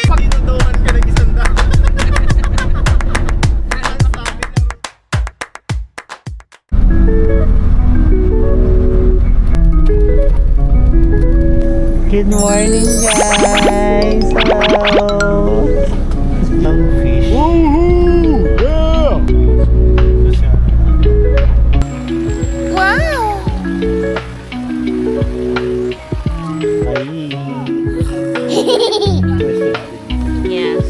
Pagtutulungan ka ng isang daan. Good morning, guys! Hello! Young fish. Woohoo! Yeah! Wow! Ay. Yes.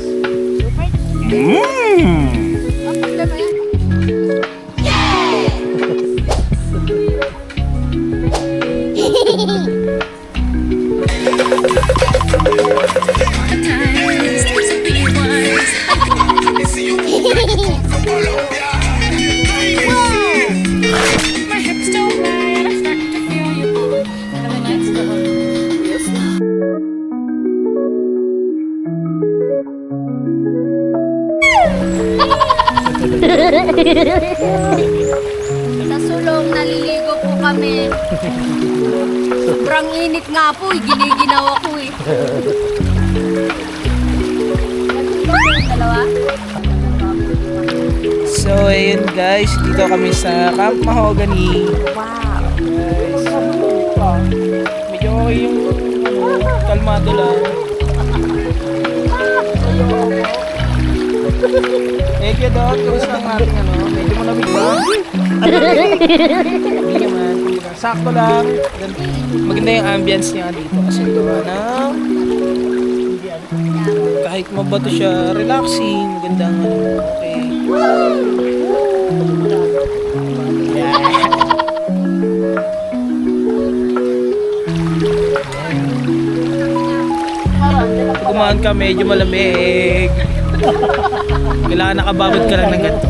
My hips don't lie and I start to feel you. Really nice though. Sa sulong, naliligo po kami. Sobrang init nga po, giniginaw ako eh. Dalawa? So ayun guys, dito kami sa Camp Mahogany. Wow! Guys, medyo okay yung kalmado lang. Thank you Doc, kamusta ang ating medyo malamig ba? Hindi naman. Sakto lang. Maganda yung ambience niya dito kasi gawa ng kahit mabato siya, relaxing, magandang okay. Kumahan ka, medyo malamig. Kailangan nakababad ka lang ng ganito.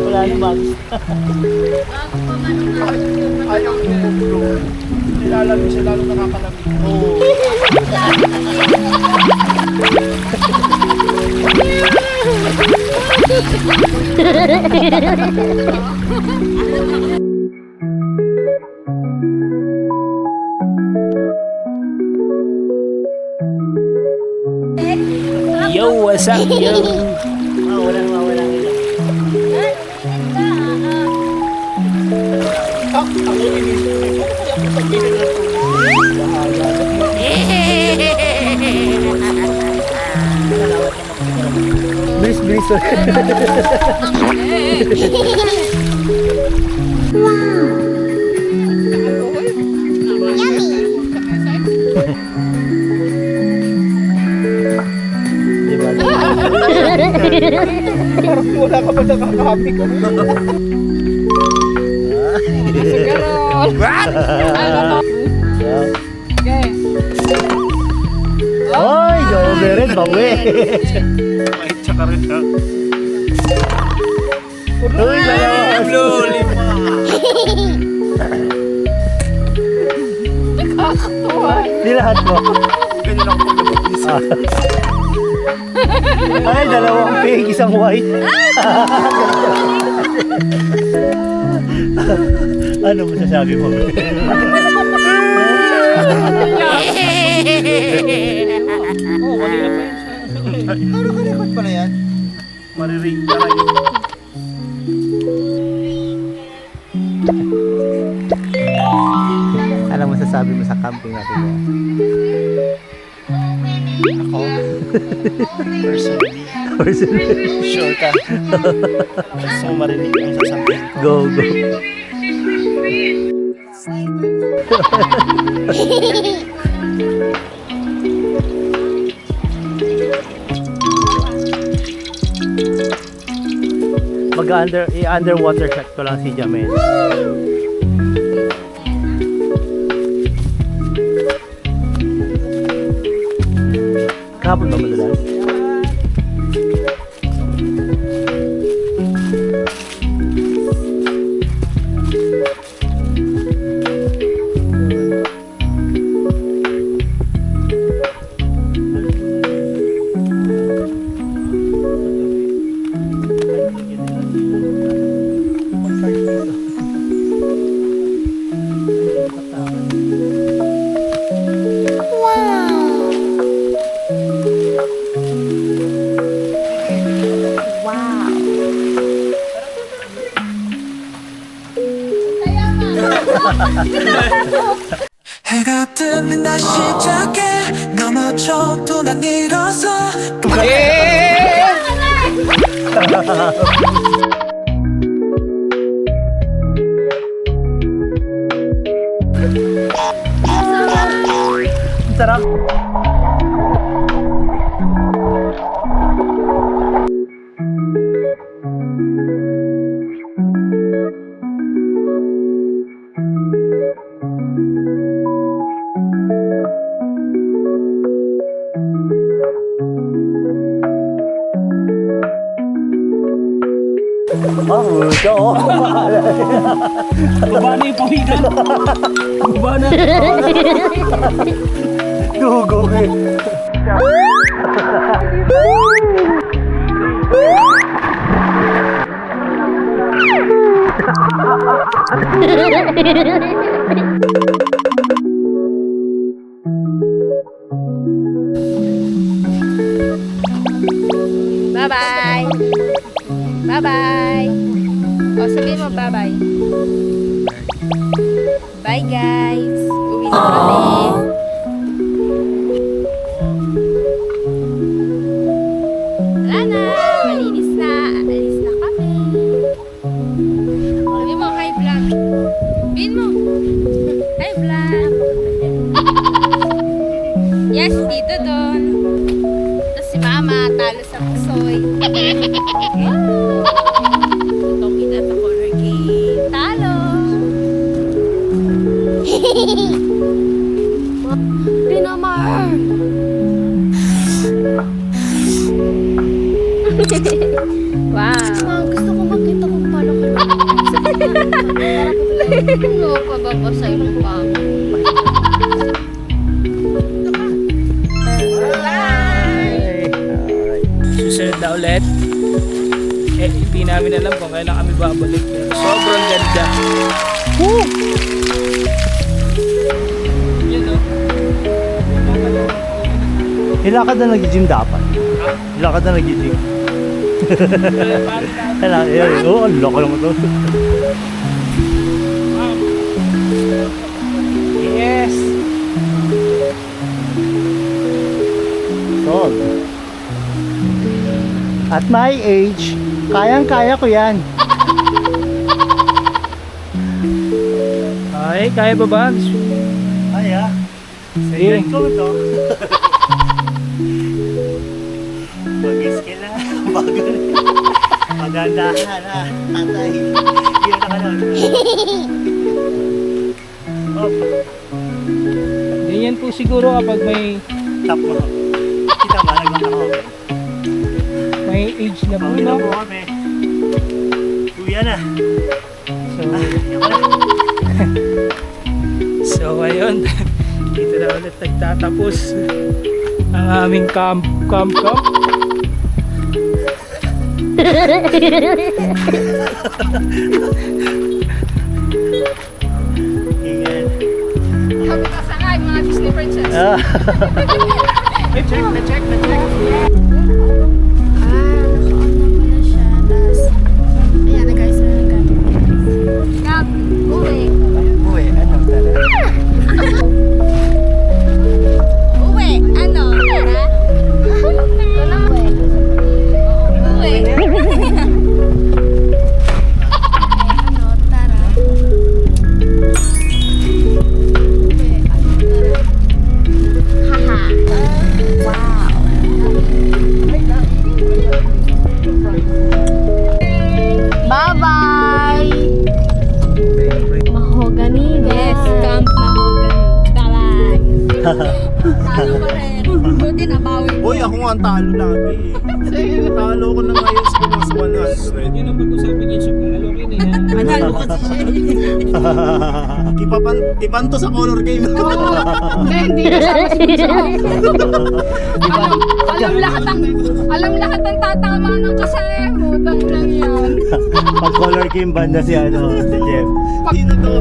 Wala na bags. Ayaw yung nilalamig siya, lalo nakakalamig. Oo. Yo, what's up, yo? Walang mawala nila. Ako inisip ko. Ako pag-ibig na ito. Bilis-bilis. Diba? Parang wala ka ba nakakahappy ka? Ay, gobe rin, bawi. Ay, tsaka rin ha. Uy, dalawa. Di lahat mo. Ganyan ako pag-ibig. Ay, dalawang pink, isang white. Ano masasabi mo? Ano ka-record pala yan? Mariring ka lang yun. Ano masasabi mo sa camping natin? Ako? Personally. Sure ka? Gusto mo marinig ang sasabihin ko? Go, go. Underwater shot ko lang si Jamel. Kahapon ba madalas? 해가 뜨면 다시 시작해 넘어져도 난 일어서 예! Ang sarap. Ito. Baba na yung pawikan. Baba na. Dugo eh. Bye-bye. Bye-bye. O, sabihin mo bye-bye. Bye, guys. Uwi na kami. Wala na. Malinis na. Alis na kami. Sabihin mo, hi, vlog. Sabihin mo. Hi, vlog. Yes, dito doon. Tapos si Mama, talo sa pusoy. Itong ina sa color game. Talo! Pinamar! Wow! Gusto ko makita kung paano ka ano, pababasay mo pa ako. Susunod na ulit. Eh, hindi namin alam kung kailan kami babalik. Pero sobrang ganda. Woo! Yun o. Ilakad na nag-gym dapat. Ilakad na nag-gym. Kailangan, oh, ang loko naman to. Yes! Solve. At my age, kayang-kaya ko yan. Ay, kaya ba ba? Kaya. Sige. Ko to. Mag-skill na. Bago na. Maganda na. Tatay. Yun na ka na. Hop. Ganyan po siguro kapag may Tap mo. Kita ba? Nagmamahal. may age na po, Pauwi no? na po kami. Kuya na. So, Yan ka na. so ayun. Dito na ulit nagtatapos ang aming camp. Ingat. Sabi ka sa akin, mga Disney princess. Ah. Na-check. Naka-on na pala siya. Tapos, ayan na guys, Kap, uwi. Uy, ano talaga? Uwi, ano? Tara? Uwi. Ano, tara? Haha. Wow. Bye-bye! Mahogany. Yes, Camp Mahogany. Bye-bye! Talo pa rin. Buti nabawi ko. Uy, ako nga ang talo lagi eh. Talo ko na ngayon sa mga 100. Yun ang pag-usapin yung shop ng Alokin eh. Manalo kasi siya Ipanto sa color game. Hindi kasama si alam lahat ng tatama ng kasaya. Utang lang yan. Pag color game banda si ano, si Jeff. Sino to?